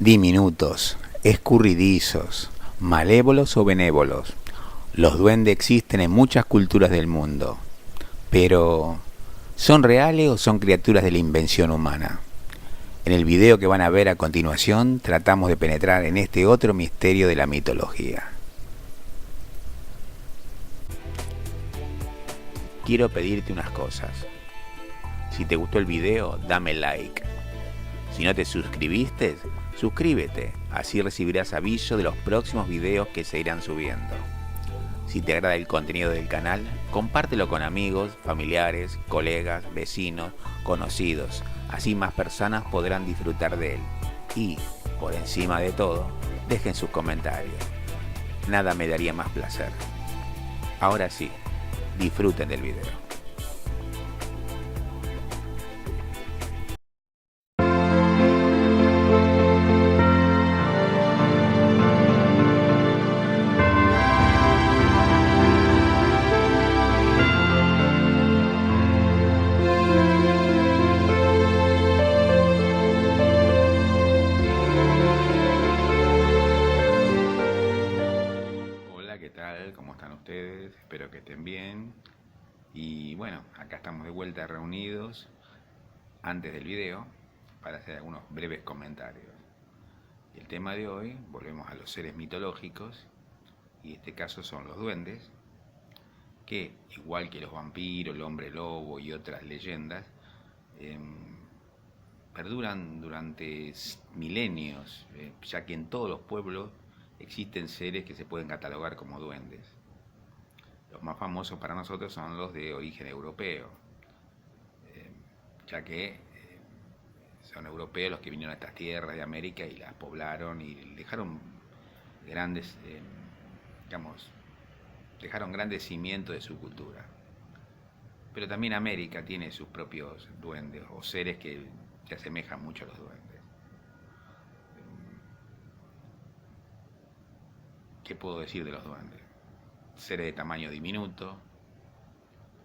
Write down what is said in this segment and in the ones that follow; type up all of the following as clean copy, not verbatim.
Diminutos, escurridizos, malévolos o benévolos, los duendes existen en muchas culturas del mundo. Pero, ¿son reales o son criaturas de la invención humana? En el video que van a ver a continuación tratamos de penetrar en este otro misterio de la mitología. Quiero pedirte unas cosas. Si te gustó el video, dame like. Si no te suscribiste, suscríbete, así recibirás aviso de los próximos videos que se irán subiendo. Si te agrada el contenido del canal, compártelo con amigos, familiares, colegas, vecinos, conocidos, así más personas podrán disfrutar de él. Y, por encima de todo, dejen sus comentarios. Nada me daría más placer. Ahora sí, disfruten del video. ¿Qué tal? ¿Cómo están ustedes? Espero que estén bien. Y bueno, acá estamos de vuelta reunidos antes del video para hacer algunos breves comentarios. El tema de hoy, volvemos a los seres mitológicos, y en este caso son los duendes, que igual que los vampiros, el hombre lobo y otras leyendas, perduran durante milenios, ya que en todos los pueblos existen seres que se pueden catalogar como duendes. Los más famosos para nosotros son los de origen europeo, ya que son europeos los que vinieron a estas tierras de América y las poblaron y dejaron grandes, dejaron grandes cimientos de su cultura. Pero también América tiene sus propios duendes o seres que se asemejan mucho a los duendes. ¿Qué puedo decir de los duendes? Seres de tamaño diminuto,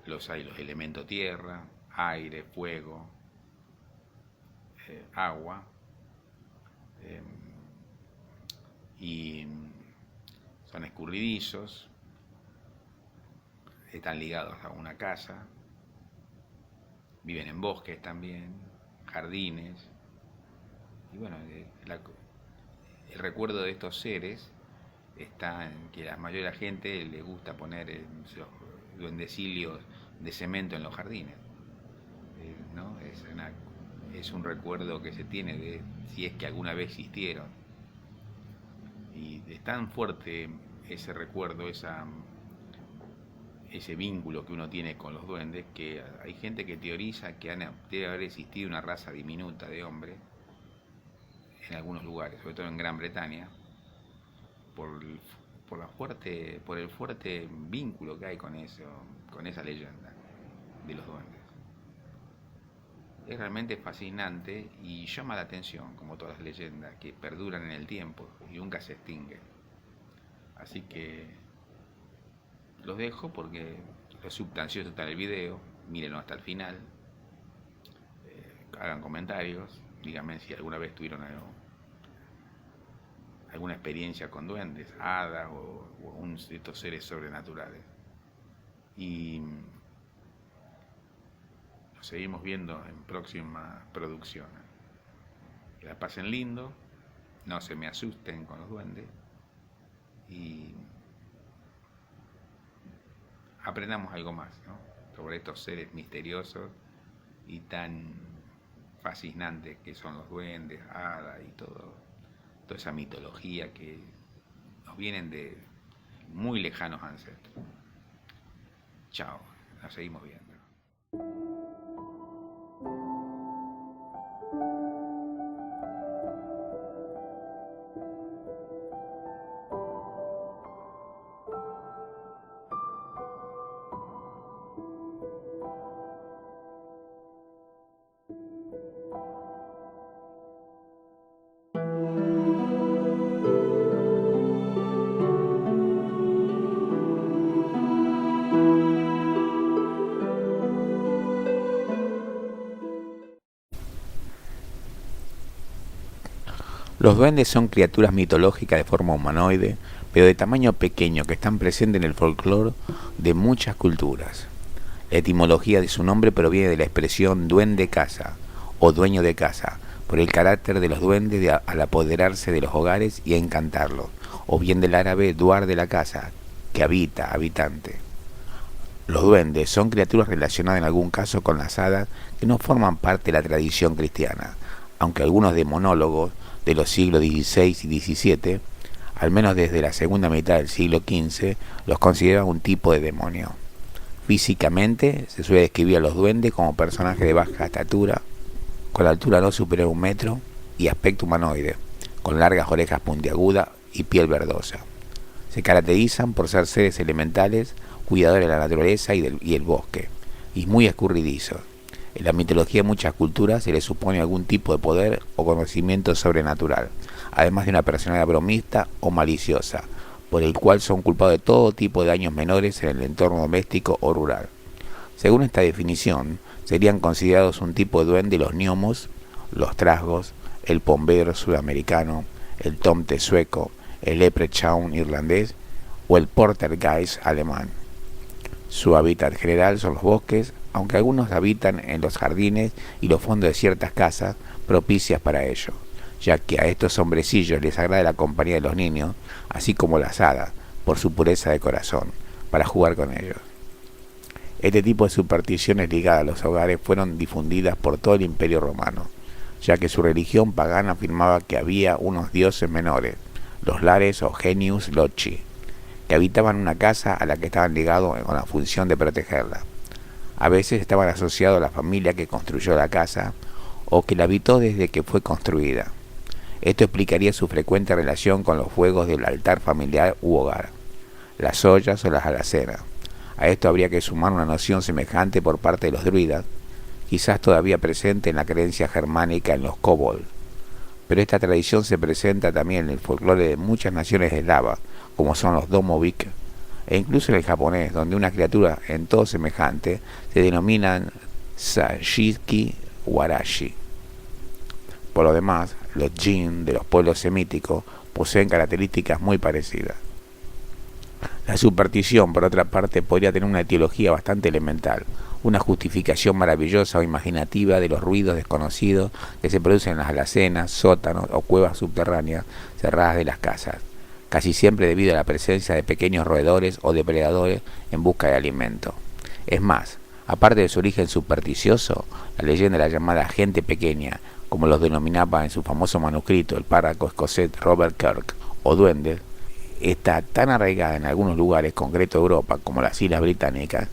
los elementos tierra, aire, fuego, agua, y son escurridizos, están ligados a una casa, viven en bosques también, jardines, y bueno, el recuerdo de estos seres está en que la mayoría de la gente le gusta poner duendecilios de cemento en los jardines, ¿no? Es un recuerdo que se tiene de si es que alguna vez existieron, y es tan fuerte ese recuerdo, ese vínculo que uno tiene con los duendes, que hay gente que teoriza que debe haber existido una raza diminuta de hombres en algunos lugares, sobre todo en Gran Bretaña, por el fuerte vínculo que hay con esa leyenda de los duendes. Es realmente fascinante y llama la atención, como todas las leyendas, que perduran en el tiempo y nunca se extinguen. Así que los dejo porque lo sustancioso está en el video, mírenlo hasta el final, hagan comentarios, díganme si alguna vez tuvieron alguna experiencia con duendes, hadas o de estos seres sobrenaturales. Y nos seguimos viendo en próximas producciones. Que la pasen lindo, no se me asusten con los duendes y aprendamos algo más, ¿no? Sobre estos seres misteriosos y tan fascinantes que son los duendes, hadas y toda esa mitología que nos vienen de muy lejanos ancestros. Chao, nos seguimos viendo. Los duendes son criaturas mitológicas de forma humanoide, pero de tamaño pequeño que están presentes en el folclore de muchas culturas. La etimología de su nombre proviene de la expresión duende casa o dueño de casa, por el carácter de los duendes al apoderarse de los hogares y a encantarlos, o bien del árabe duar de la casa, que habita, habitante. Los duendes son criaturas relacionadas en algún caso con las hadas que no forman parte de la tradición cristiana, aunque algunos demonólogos de los siglos XVI y XVII, al menos desde la segunda mitad del siglo XV, los consideran un tipo de demonio. Físicamente se suele describir a los duendes como personajes de baja estatura, con altura no superior a 1 metro y aspecto humanoide, con largas orejas puntiagudas y piel verdosa. Se caracterizan por ser seres elementales, cuidadores de la naturaleza y el bosque, y muy escurridizos. En la mitología de muchas culturas se les supone algún tipo de poder o conocimiento sobrenatural, además de una personalidad bromista o maliciosa, por el cual son culpados de todo tipo de daños menores en el entorno doméstico o rural. Según esta definición, serían considerados un tipo de duende los gnomos, los trasgos, el pombeiro sudamericano, el tomte sueco, el leprechaun irlandés o el poltergeist alemán. Su hábitat general son los bosques, aunque algunos habitan en los jardines y los fondos de ciertas casas propicias para ello, ya que a estos hombrecillos les agrada la compañía de los niños, así como las hadas, por su pureza de corazón, para jugar con ellos. Este tipo de supersticiones ligadas a los hogares fueron difundidas por todo el Imperio Romano, ya que su religión pagana afirmaba que había unos dioses menores, los lares o genius loci, que habitaban una casa a la que estaban ligados con la función de protegerla. A veces estaban asociados a la familia que construyó la casa o que la habitó desde que fue construida. Esto explicaría su frecuente relación con los fuegos del altar familiar u hogar, las ollas o las alacenas. A esto habría que sumar una noción semejante por parte de los druidas, quizás todavía presente en la creencia germánica en los kobold. Pero esta tradición se presenta también en el folclore de muchas naciones eslavas, como son los Domovik, e incluso en el japonés, donde una criatura en todo semejante se denominan Sashiki Warashi. Por lo demás, los jin de los pueblos semíticos poseen características muy parecidas. La superstición, por otra parte, podría tener una etiología bastante elemental, una justificación maravillosa o imaginativa de los ruidos desconocidos que se producen en las alacenas, sótanos o cuevas subterráneas cerradas de las casas, casi siempre debido a la presencia de pequeños roedores o depredadores en busca de alimento. Es más, aparte de su origen supersticioso, la leyenda de la llamada gente pequeña, como los denominaba en su famoso manuscrito el párroco escocés Robert Kirk, o duendes, está tan arraigada en algunos lugares concretos de Europa, como las Islas Británicas,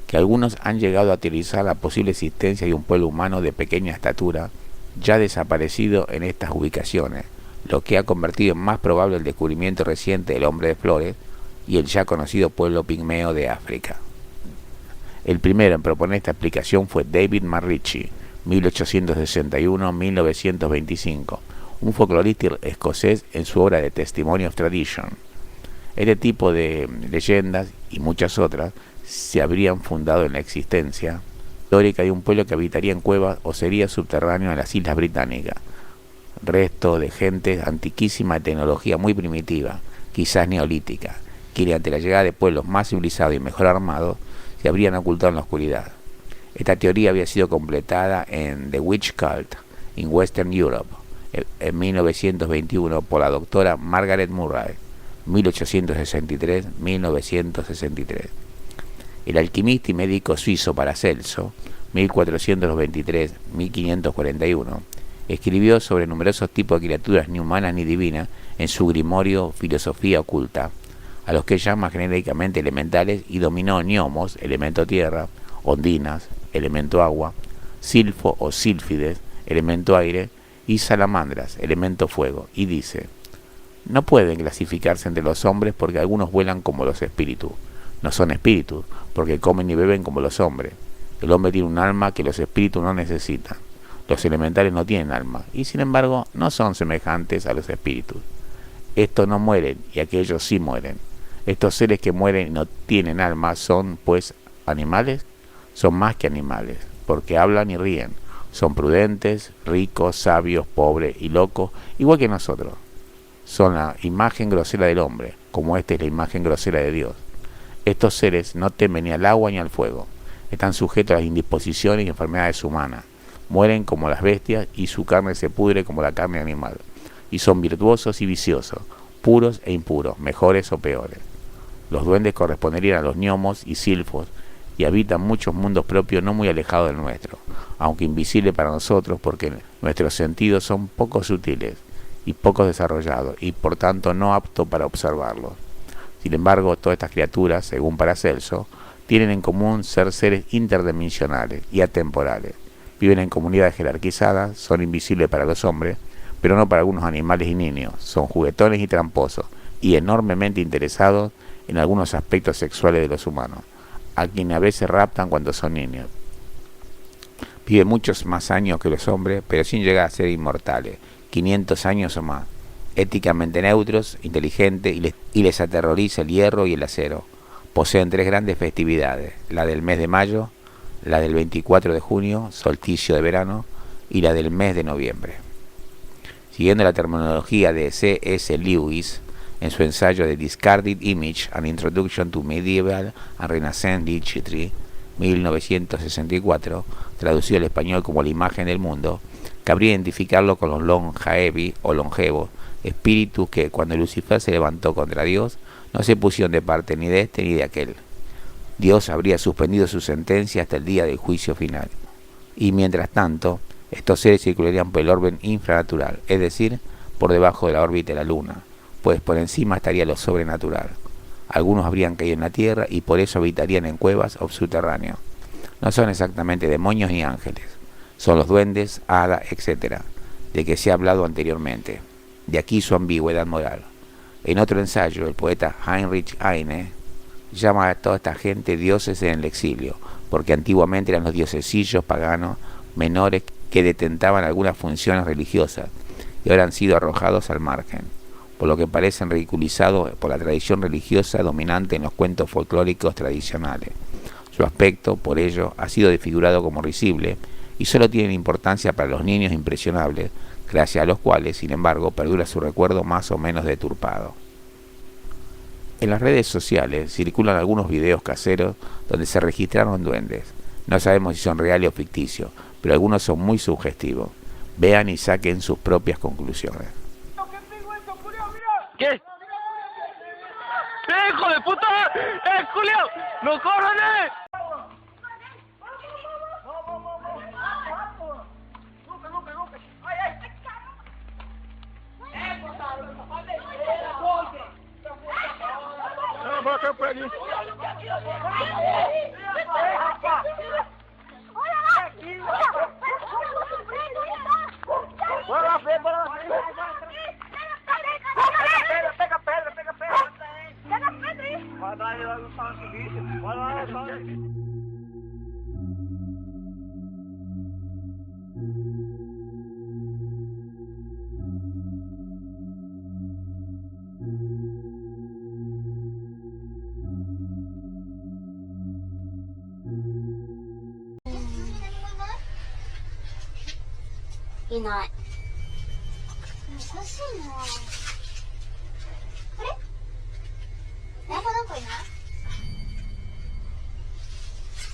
que algunos han llegado a teorizar la posible existencia de un pueblo humano de pequeña estatura, ya desaparecido en estas ubicaciones, lo que ha convertido en más probable el descubrimiento reciente del hombre de flores y el ya conocido pueblo pigmeo de África. El primero en proponer esta explicación fue David Marrici, 1861-1925, un folclorista escocés en su obra de Testimony of Tradition. Este tipo de leyendas y muchas otras se habrían fundado en la existencia histórica de un pueblo que habitaría en cuevas o sería subterráneo en las Islas Británicas, resto de gente antiquísima de tecnología muy primitiva, quizás neolítica, que ante la llegada de pueblos más civilizados y mejor armados se habrían ocultado en la oscuridad. Esta teoría había sido completada en The Witch Cult in Western Europe en 1921 por la doctora Margaret Murray, 1863-1963. El alquimista y médico suizo Paracelso, 1423-1541, escribió sobre numerosos tipos de criaturas ni humanas ni divinas en su grimorio Filosofía Oculta, a los que llama genéricamente elementales, y dominó gnomos, elemento tierra, ondinas, elemento agua, silfo o sílfides, elemento aire, y salamandras, elemento fuego, y dice: no pueden clasificarse entre los hombres porque algunos vuelan como los espíritus. No son espíritus, porque comen y beben como los hombres. El hombre tiene un alma que los espíritus no necesitan. Los elementales no tienen alma, y sin embargo no son semejantes a los espíritus. Estos no mueren, y aquellos sí mueren. Estos seres que mueren y no tienen alma son, pues, animales. Son más que animales, porque hablan y ríen, Son prudentes, ricos, sabios, pobres y locos, igual que nosotros. Son la imagen grosera del hombre, como esta es la imagen grosera de Dios. Estos seres no temen ni al agua ni al fuego. Están sujetos a las indisposiciones y enfermedades humanas. Mueren como las bestias y su carne se pudre como la carne animal. Y son virtuosos y viciosos, puros e impuros, mejores o peores. Los duendes corresponderían a los gnomos y silfos y habitan muchos mundos propios no muy alejados del nuestro, aunque invisibles para nosotros porque nuestros sentidos son poco sutiles y poco desarrollados y por tanto no aptos para observarlos. Sin embargo, todas estas criaturas, según Paracelso, tienen en común ser seres interdimensionales y atemporales. Viven en comunidades jerarquizadas, son invisibles para los hombres, pero no para algunos animales y niños. Son juguetones y tramposos y enormemente interesados en algunos aspectos sexuales de los humanos, a quienes a veces raptan cuando son niños. Viven muchos más años que los hombres, pero sin llegar a ser inmortales, 500 años o más. Éticamente neutros, inteligentes y les aterroriza el hierro y el acero. Poseen 3 grandes festividades, la del mes de mayo, la del 24 de junio, solsticio de verano, y la del mes de noviembre. Siguiendo la terminología de C.S. Lewis, en su ensayo de Discarded Image, An Introduction to Medieval and Renaissance Literature, 1964, traducido al español como La imagen del mundo, cabría identificarlo con los longevi o longevos, espíritus que, cuando Lucifer se levantó contra Dios, no se pusieron de parte ni de este ni de aquel. Dios habría suspendido su sentencia hasta el día del juicio final. Y mientras tanto, estos seres circularían por el orden infranatural, es decir, por debajo de la órbita de la Luna, pues por encima estaría lo sobrenatural. Algunos habrían caído en la tierra y por eso habitarían en cuevas o subterráneos. No son exactamente demonios ni ángeles, son los duendes, hadas, etc., de que se ha hablado anteriormente. De aquí su ambigüedad moral. En otro ensayo, el poeta Heinrich Heine llama a toda esta gente dioses en el exilio, porque antiguamente eran los diosesillos paganos menores que detentaban algunas funciones religiosas y ahora han sido arrojados al margen, por lo que parecen ridiculizados por la tradición religiosa dominante en los cuentos folclóricos tradicionales. Su aspecto, por ello, ha sido desfigurado como risible y solo tienen importancia para los niños impresionables, gracias a los cuales, sin embargo, perdura su recuerdo más o menos deturpado. En las redes sociales circulan algunos videos caseros donde se registraron duendes. No sabemos si son reales o ficticios, pero algunos son muy sugestivos. Vean y saquen sus propias conclusiones. ¿Qué? ¡Hijo de puta! Julio! ¡No corran! Por aquí.いない。難しいな。あれ？なんかいな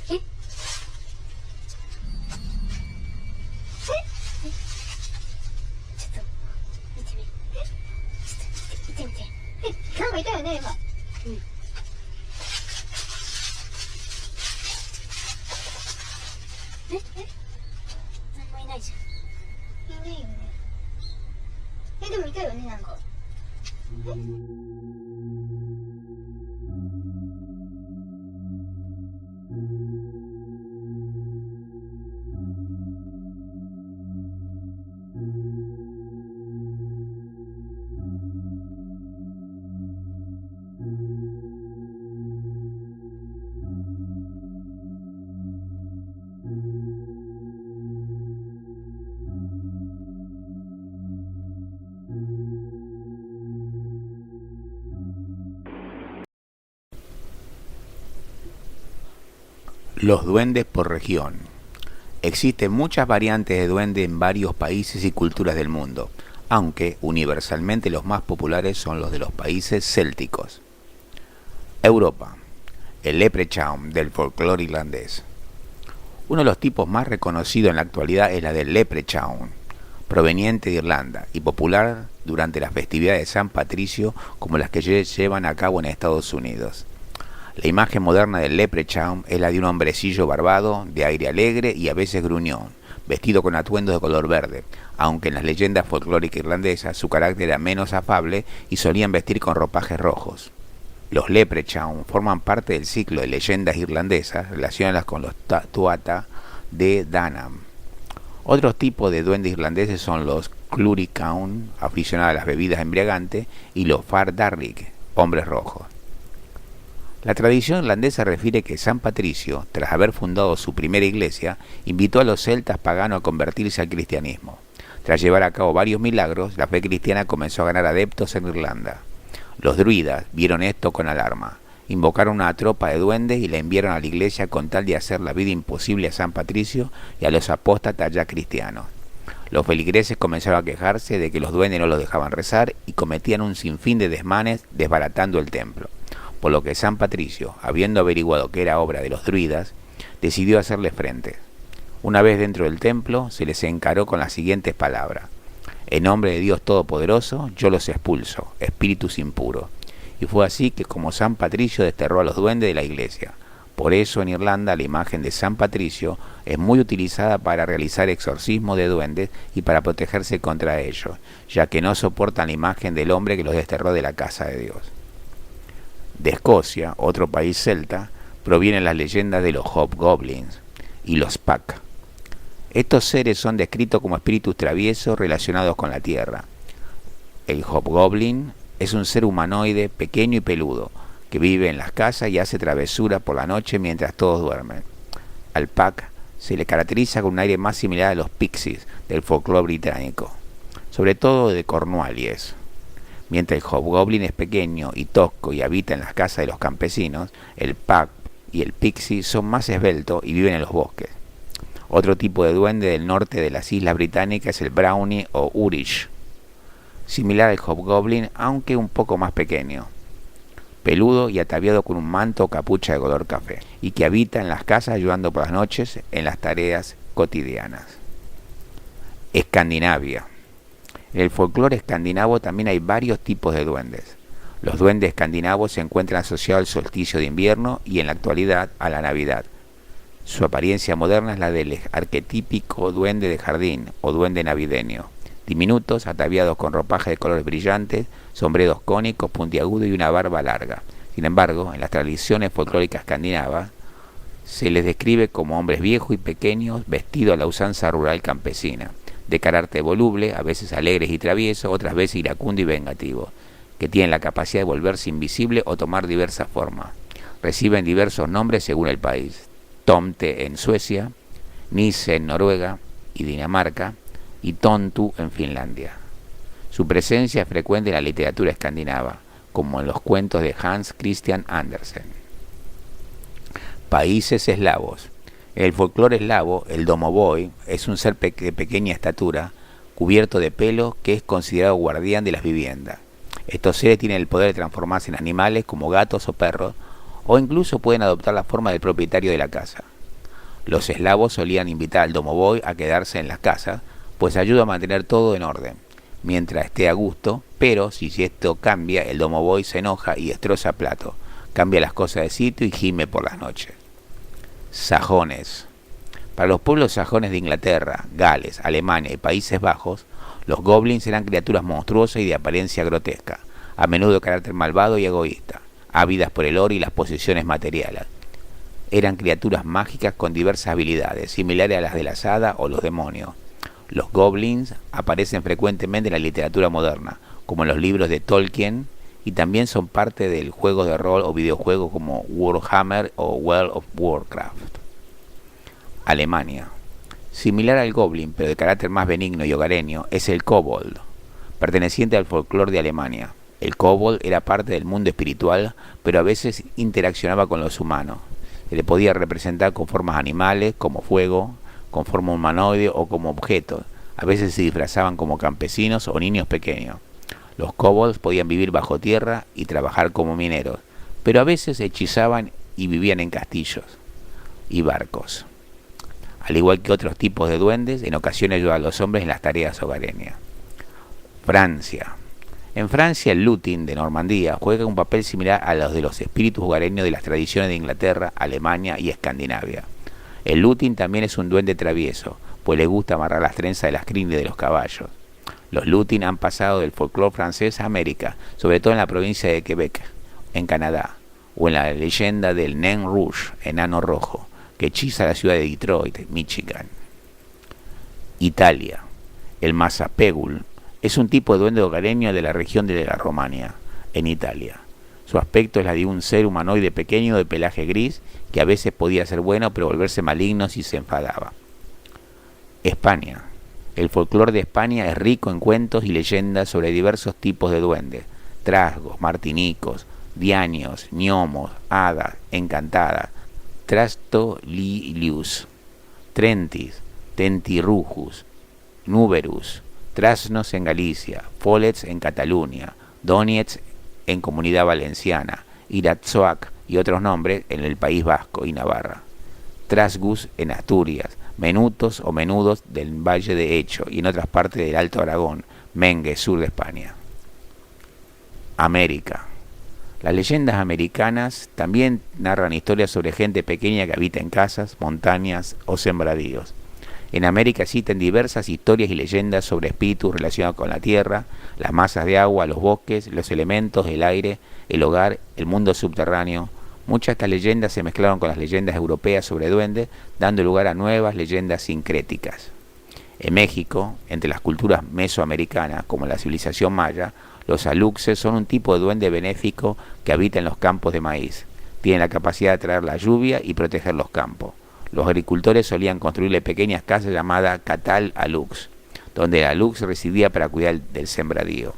い？え？ちょっと見てみ。ちょっと見てみて。なんかいたよね今。うん。なんもいないじゃん。いないよね。でもいたよねなんか。Los duendes por región. Existen muchas variantes de duende en varios países y culturas del mundo, aunque universalmente los más populares son los de los países célticos. Europa. El leprechaun del folclore irlandés. Uno de los tipos más reconocidos en la actualidad es la del leprechaun, proveniente de Irlanda y popular durante las festividades de San Patricio como las que llevan a cabo en Estados Unidos. La imagen moderna del leprechaun es la de un hombrecillo barbado, de aire alegre y a veces gruñón, vestido con atuendos de color verde, aunque en las leyendas folclóricas irlandesas su carácter era menos afable y solían vestir con ropajes rojos. Los leprechaun forman parte del ciclo de leyendas irlandesas relacionadas con los Tuatha de Danann. Otros tipos de duendes irlandeses son los Cluricaun, aficionados a las bebidas embriagantes, y los Far Darrig, hombres rojos. La tradición irlandesa refiere que San Patricio, tras haber fundado su primera iglesia, invitó a los celtas paganos a convertirse al cristianismo. Tras llevar a cabo varios milagros, la fe cristiana comenzó a ganar adeptos en Irlanda. Los druidas vieron esto con alarma. Invocaron una tropa de duendes y la enviaron a la iglesia con tal de hacer la vida imposible a San Patricio y a los apóstatas ya cristianos. Los feligreses comenzaron a quejarse de que los duendes no los dejaban rezar y cometían un sinfín de desmanes desbaratando el templo, por lo que San Patricio, habiendo averiguado que era obra de los druidas, decidió hacerles frente. Una vez dentro del templo, se les encaró con las siguientes palabras: en nombre de Dios Todopoderoso, yo los expulso, espíritus impuros. Y fue así que como San Patricio desterró a los duendes de la iglesia. Por eso en Irlanda la imagen de San Patricio es muy utilizada para realizar exorcismos de duendes y para protegerse contra ellos, ya que no soportan la imagen del hombre que los desterró de la casa de Dios. De Escocia, otro país celta, provienen las leyendas de los hobgoblins y los pack. Estos seres son descritos como espíritus traviesos relacionados con la tierra. El hobgoblin es un ser humanoide pequeño y peludo, que vive en las casas y hace travesuras por la noche mientras todos duermen. Al pack se le caracteriza con un aire más similar a los pixies del folclore británico, sobre todo de Cornualles. Mientras el hobgoblin es pequeño y tosco y habita en las casas de los campesinos, el pack y el pixie son más esbeltos y viven en los bosques. Otro tipo de duende del norte de las islas británicas es el brownie o urish, similar al hobgoblin aunque un poco más pequeño, peludo y ataviado con un manto o capucha de color café, y que habita en las casas ayudando por las noches en las tareas cotidianas. Escandinavia. En el folclore escandinavo también hay varios tipos de duendes. Los duendes escandinavos se encuentran asociados al solsticio de invierno y en la actualidad a la Navidad. Su apariencia moderna es la del arquetípico duende de jardín o duende navideño, diminutos, ataviados con ropaje de colores brillantes, sombreros cónicos, puntiagudos y una barba larga. Sin embargo, en las tradiciones folclóricas escandinavas, se les describe como hombres viejos y pequeños, vestidos a la usanza rural campesina, de carácter voluble, a veces alegres y traviesos, otras veces iracundo y vengativo, que tienen la capacidad de volverse invisible o tomar diversas formas. Reciben diversos nombres según el país: Tomte en Suecia, Nisse en Noruega y Dinamarca, y Tontu en Finlandia. Su presencia es frecuente en la literatura escandinava, como en los cuentos de Hans Christian Andersen. Países eslavos. En el folclore eslavo, el domovoi es un ser de pequeña estatura, cubierto de pelo, que es considerado guardián de las viviendas. Estos seres tienen el poder de transformarse en animales como gatos o perros, o incluso pueden adoptar la forma del propietario de la casa. Los eslavos solían invitar al domovoi a quedarse en las casas, pues ayuda a mantener todo en orden, mientras esté a gusto, pero si esto cambia, el domovoi se enoja y destroza platos, cambia las cosas de sitio y gime por las noches. Sajones. Para los pueblos sajones de Inglaterra, Gales, Alemania y Países Bajos, los goblins eran criaturas monstruosas y de apariencia grotesca, a menudo de carácter malvado y egoísta, ávidas por el oro y las posesiones materiales. Eran criaturas mágicas con diversas habilidades, similares a las de las hadas o los demonios. Los goblins aparecen frecuentemente en la literatura moderna, como en los libros de Tolkien, y también son parte del juego de rol o videojuegos como Warhammer o World of Warcraft. Alemania. Similar al goblin, pero de carácter más benigno y hogareño, es el kobold, perteneciente al folclore de Alemania. El kobold era parte del mundo espiritual, pero a veces interaccionaba con los humanos. Se le podía representar con formas animales, como fuego, con forma humanoide o como objetos. A veces se disfrazaban como campesinos o niños pequeños. Los kobolds podían vivir bajo tierra y trabajar como mineros, pero a veces hechizaban y vivían en castillos y barcos. Al igual que otros tipos de duendes, en ocasiones ayudaban a los hombres en las tareas hogareñas. Francia. En Francia, el Lutin de Normandía juega un papel similar a los de los espíritus hogareños de las tradiciones de Inglaterra, Alemania y Escandinavia. El Lutin también es un duende travieso, pues le gusta amarrar las trenzas de las crines de los caballos. Los Lutin han pasado del folclore francés a América, sobre todo en la provincia de Quebec, en Canadá, o en la leyenda del Nain Rouge, enano rojo, que hechiza la ciudad de Detroit, Michigan. Italia. El Mazapegul es un tipo de duende hogareño de la región de la Romagna, en Italia. Su aspecto es la de un ser humanoide pequeño de pelaje gris, que a veces podía ser bueno pero volverse maligno si se enfadaba. España. El folclore de España es rico en cuentos y leyendas sobre diversos tipos de duendes: trasgos, martinicos, dianios, gnomos, hadas, encantadas, trastolilius, trentis, tentirrujus, nuberus, trasnos en Galicia, follets en Cataluña, doniets en Comunidad Valenciana, iratzoac y otros nombres en el País Vasco y Navarra, trasgus en Asturias, menutos o menudos del Valle de Hecho y en otras partes del Alto Aragón, Mengue, sur de España. América. Las leyendas americanas también narran historias sobre gente pequeña que habita en casas, montañas o sembradíos. En América existen diversas historias y leyendas sobre espíritus relacionados con la tierra, las masas de agua, los bosques, los elementos, el aire, el hogar, el mundo subterráneo. Muchas de estas leyendas se mezclaron con las leyendas europeas sobre duendes, dando lugar a nuevas leyendas sincréticas. En México, entre las culturas mesoamericanas, como la civilización maya, los aluxes son un tipo de duende benéfico que habita en los campos de maíz. Tienen la capacidad de traer la lluvia y proteger los campos. Los agricultores solían construirle pequeñas casas llamadas catal alux, donde el alux residía para cuidar del sembradío.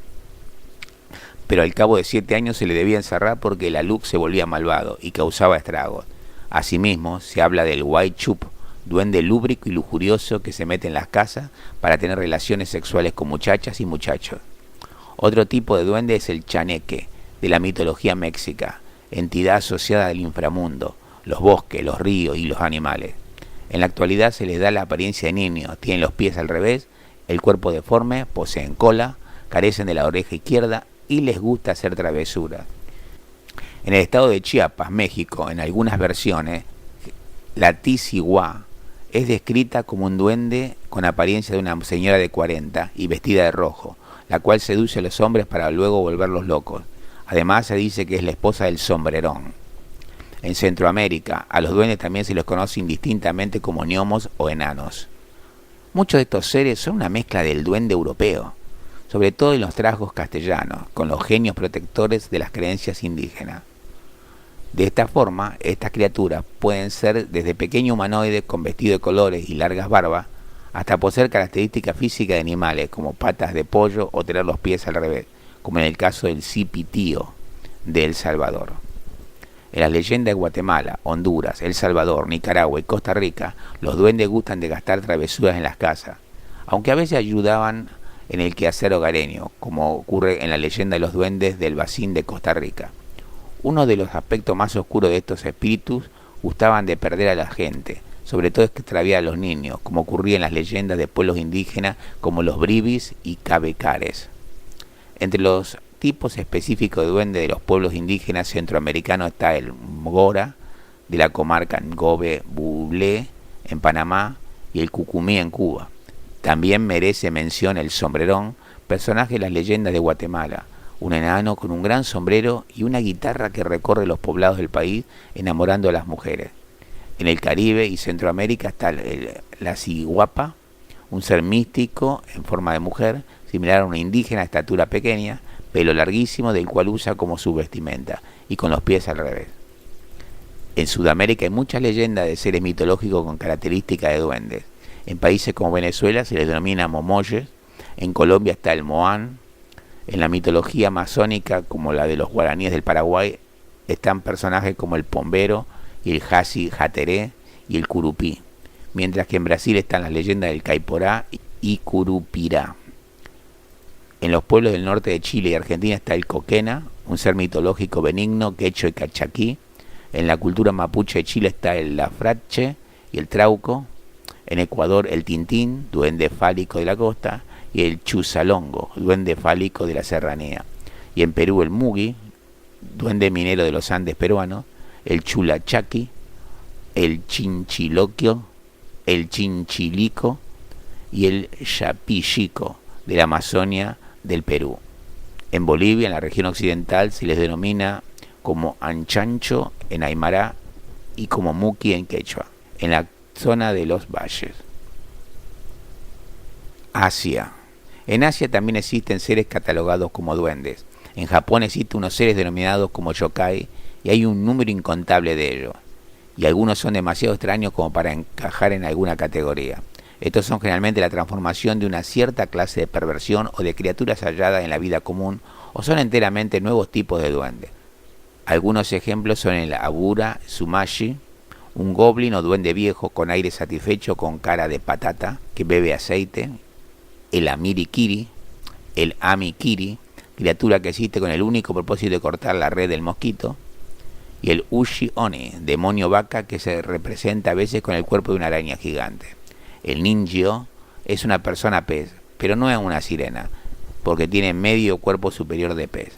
Pero al cabo de 7 años se le debía encerrar porque el alux se volvía malvado y causaba estragos. Asimismo, se habla del white chup, duende lúbrico y lujurioso que se mete en las casas para tener relaciones sexuales con muchachas y muchachos. Otro tipo de duende es el chaneque, de la mitología méxica, entidad asociada al inframundo, los bosques, los ríos y los animales. En la actualidad se les da la apariencia de niños, tienen los pies al revés, el cuerpo deforme, poseen cola, carecen de la oreja izquierda y les gusta hacer travesuras. En el estado de Chiapas, México, en algunas versiones, la Tisihuá es descrita como un duende con apariencia de una señora de 40 y vestida de rojo, la cual seduce a los hombres para luego volverlos locos. Además se dice que es la esposa del sombrerón. En Centroamérica, a los duendes también se los conoce indistintamente como gnomos o enanos. Muchos de estos seres son una mezcla del duende europeo, sobre todo en los rasgos castellanos, con los genios protectores de las creencias indígenas. De esta forma, estas criaturas pueden ser desde pequeños humanoides con vestido de colores y largas barbas, hasta poseer características físicas de animales como patas de pollo o tener los pies al revés, como en el caso del cipitío de El Salvador. En las leyendas de Guatemala, Honduras, El Salvador, Nicaragua y Costa Rica, los duendes gustan de gastar travesuras en las casas, aunque a veces ayudaban en el quehacer hogareño, como ocurre en la leyenda de los duendes del Bacín de Costa Rica. Uno de los aspectos más oscuros de estos espíritus gustaban de perder a la gente, sobre todo extraviar a los niños, como ocurría en las leyendas de pueblos indígenas como los bribis y cabecares. Entre los tipos específicos de duende de los pueblos indígenas centroamericanos está el Mgora, de la comarca Ngobe-Bublé, en Panamá, y el Cucumí, en Cuba. También merece mención el sombrerón, personaje de las leyendas de Guatemala, un enano con un gran sombrero y una guitarra que recorre los poblados del país enamorando a las mujeres. En el Caribe y Centroamérica está la ciguapa, un ser místico en forma de mujer, similar a una indígena de estatura pequeña, pelo larguísimo del cual usa como su vestimenta, y con los pies al revés. En Sudamérica hay muchas leyendas de seres mitológicos con características de duendes. En países como Venezuela se les denomina momoyes, en Colombia está el moán, en la mitología amazónica, como la de los guaraníes del Paraguay, están personajes como el pombero y el jasi jateré y el curupí. mientras que en Brasil están las leyendas del Caiporá y Curupirá. En los pueblos del norte de Chile y Argentina está el Coquena, un ser mitológico benigno, quechua y cachaquí. En la cultura mapuche de Chile está el Lafrache y el Trauco. En Ecuador el Tintín, duende fálico de la costa, y el Chusalongo, duende fálico de la serranía. Y en Perú el Mugi, duende minero de los Andes peruanos, el Chulachaqui, el Chinchiloquio, el Chinchilico y el Yapichico de la Amazonia del Perú. En Bolivia, en la región occidental, se les denomina como Anchancho en Aymara y como Muki en Quechua, en la zona de los valles. Asia. En Asia también existen seres catalogados como duendes. En Japón existen unos seres denominados como yokai y hay un número incontable de ellos. Y algunos son demasiado extraños como para encajar en alguna categoría. Estos son generalmente la transformación de una cierta clase de perversión o de criaturas halladas en la vida común, o son enteramente nuevos tipos de duendes. Algunos ejemplos son el Abura Sumashi, un goblin o duende viejo con aire satisfecho con cara de patata que bebe aceite, el Amirikiri, el Amikiri, criatura que existe con el único propósito de cortar la red del mosquito, y el Ushi-One, demonio vaca que se representa a veces con el cuerpo de una araña gigante. El Ninjio es una persona pez, pero no es una sirena, porque tiene medio cuerpo superior de pez.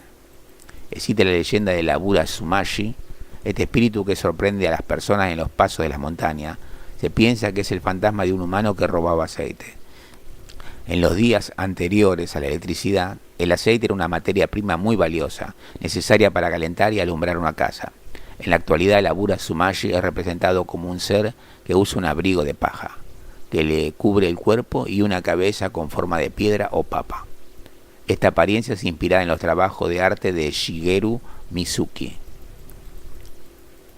Existe la leyenda del Abura Sumashi, este espíritu que sorprende a las personas en los pasos de las montañas. Se piensa que es el fantasma de un humano que robaba aceite. En los días anteriores a la electricidad, el aceite era una materia prima muy valiosa, necesaria para calentar y alumbrar una casa. En la actualidad, el Abura Sumashi es representado como un ser que usa un abrigo de paja, que le cubre el cuerpo y una cabeza con forma de piedra o papa. Esta apariencia es inspirada en los trabajos de arte de Shigeru Mizuki.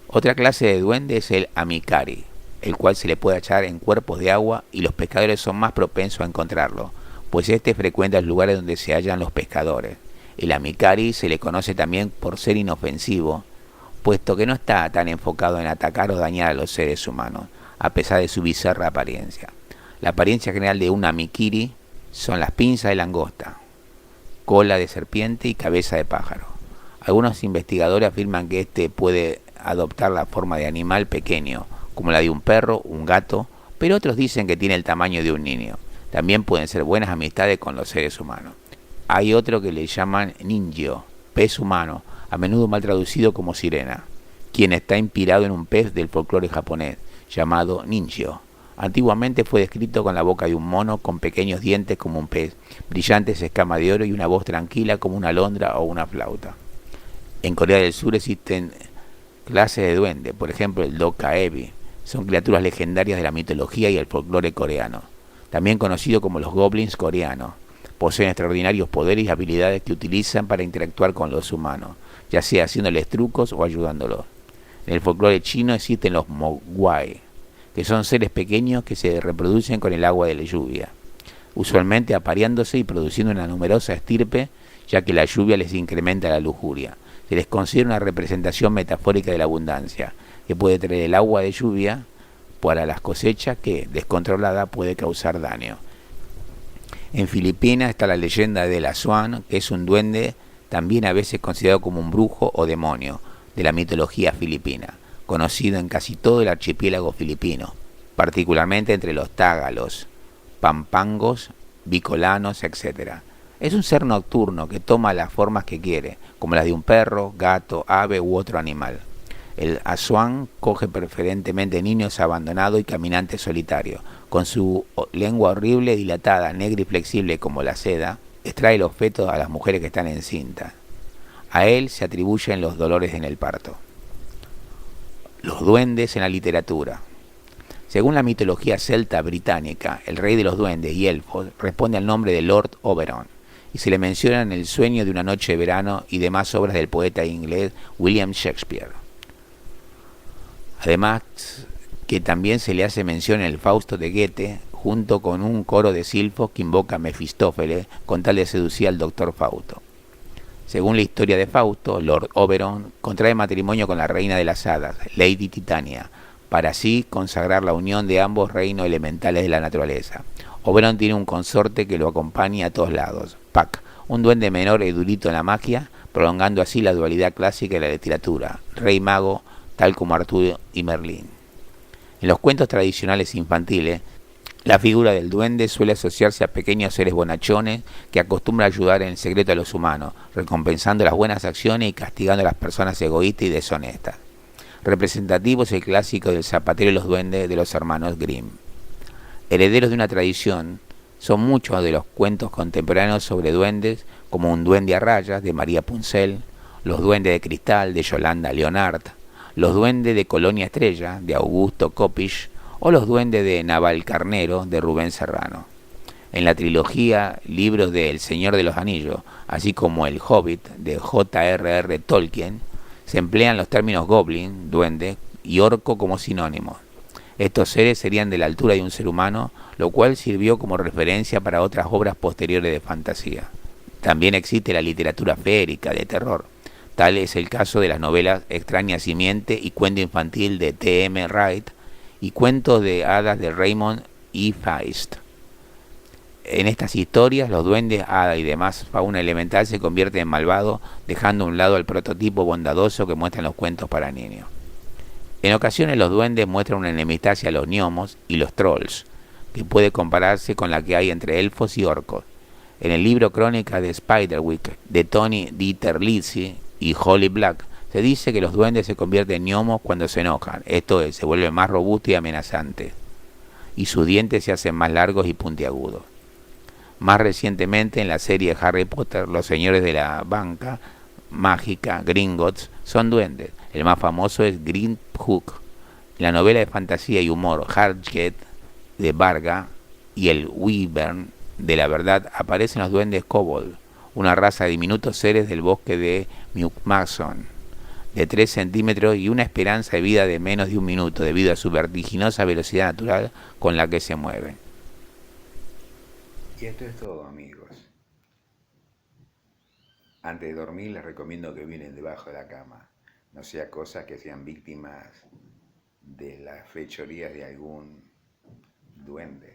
Otra clase de duende es el Amikari, el cual se le puede hallar en cuerpos de agua y los pescadores son más propensos a encontrarlo, pues este frecuenta los lugares donde se hallan los pescadores. El Amikari se le conoce también por ser inofensivo, puesto que no está tan enfocado en atacar o dañar a los seres humanos, a pesar de su bizarra apariencia. La apariencia general de un Amikiri son las pinzas de langosta, cola de serpiente y cabeza de pájaro. Algunos investigadores afirman que este puede adoptar la forma de animal pequeño, como la de un perro, un gato, pero otros dicen que tiene el tamaño de un niño. También pueden ser buenas amistades con los seres humanos. Hay otro que le llaman ninjo, pez humano, a menudo mal traducido como sirena, quien está inspirado en un pez del folclore japonés, llamado ninjo. Antiguamente fue descrito con la boca de un mono, con pequeños dientes como un pez, brillantes escamas de oro y una voz tranquila como una alondra o una flauta. En Corea del Sur existen clases de duende, por ejemplo el Dokaebi. Son criaturas legendarias de la mitología y el folclore coreano, también conocidos como los goblins coreanos. Poseen extraordinarios poderes y habilidades que utilizan para interactuar con los humanos, ya sea haciéndoles trucos o ayudándolos. En el folclore chino existen los mogwai, que son seres pequeños que se reproducen con el agua de la lluvia, usualmente apareándose y produciendo una numerosa estirpe, ya que la lluvia les incrementa la lujuria. Se les considera una representación metafórica de la abundancia, que puede traer el agua de lluvia para las cosechas que, descontrolada, puede causar daño. En Filipinas está la leyenda del Aswang, que es un duende, también a veces considerado como un brujo o demonio, de la mitología filipina, conocido en casi todo el archipiélago filipino, particularmente entre los tágalos, pampangos, bicolanos, etc. Es un ser nocturno que toma las formas que quiere, como las de un perro, gato, ave u otro animal. El Aswang coge preferentemente niños abandonados y caminantes solitarios. Con su lengua horrible, dilatada, negra y flexible como la seda, extrae los fetos a las mujeres que están encintas. A él se atribuyen los dolores en el parto. Los duendes en la literatura. Según la mitología celta británica, el rey de los duendes y elfos responde al nombre de Lord Oberon, y se le menciona en El sueño de una noche de verano y demás obras del poeta inglés William Shakespeare. Además, que también se le hace mención en el Fausto de Goethe, junto con un coro de silfos que invoca a Mefistófeles con tal de seducir al doctor Fausto. Según la historia de Fausto, Lord Oberon contrae matrimonio con la reina de las hadas, Lady Titania, para así consagrar la unión de ambos reinos elementales de la naturaleza. Oberon tiene un consorte que lo acompaña a todos lados, Puck, un duende menor y durito en la magia, prolongando así la dualidad clásica de la literatura, rey mago, tal como Arturo y Merlín. En los cuentos tradicionales infantiles, la figura del duende suele asociarse a pequeños seres bonachones que acostumbran a ayudar en secreto a los humanos, recompensando las buenas acciones y castigando a las personas egoístas y deshonestas. Representativo es el clásico del zapatero y los duendes de los hermanos Grimm. Herederos de una tradición, son muchos de los cuentos contemporáneos sobre duendes, como Un duende a rayas, de María Punzel, Los duendes de cristal, de Yolanda Leonard, Los duendes de Colonia Estrella, de Augusto Copish, o Los duendes de Navalcarnero, de Rubén Serrano. En la trilogía Libros de El Señor de los Anillos, así como El Hobbit, de J.R.R. Tolkien, se emplean los términos goblin, duende, y orco como sinónimos. Estos seres serían de la altura de un ser humano, lo cual sirvió como referencia para otras obras posteriores de fantasía. También existe la literatura féerica de terror. Tal es el caso de las novelas Extraña Simiente y Cuento Infantil de T.M. Wright y Cuentos de Hadas de Raymond E. Feist. En estas historias, los duendes, hadas y demás fauna elemental se convierten en malvados, dejando a un lado el prototipo bondadoso que muestran los cuentos para niños. En ocasiones los duendes muestran una enemistad hacia los gnomos y los trolls, que puede compararse con la que hay entre elfos y orcos. En el libro Crónica de Spiderwick de Tony Dieter Lizzie y Holly Black, se dice que los duendes se convierten en gnomos cuando se enojan, esto es, se vuelven más robustos y amenazantes, y sus dientes se hacen más largos y puntiagudos. Más recientemente, en la serie Harry Potter, los señores de la banca mágica, Gringotts, son duendes. El más famoso es Grimhook. En la novela de fantasía y humor Hardget de Varga y el Wyvern de la Verdad aparecen los duendes Kobold, una raza de diminutos seres del bosque de Mukmason, de 3 centímetros y una esperanza de vida de menos de un minuto debido a su vertiginosa velocidad natural con la que se mueven. Y esto es todo, amigos. Antes de dormir les recomiendo que miren debajo de la cama. No sea cosa que sean víctimas de las fechorías de algún duende.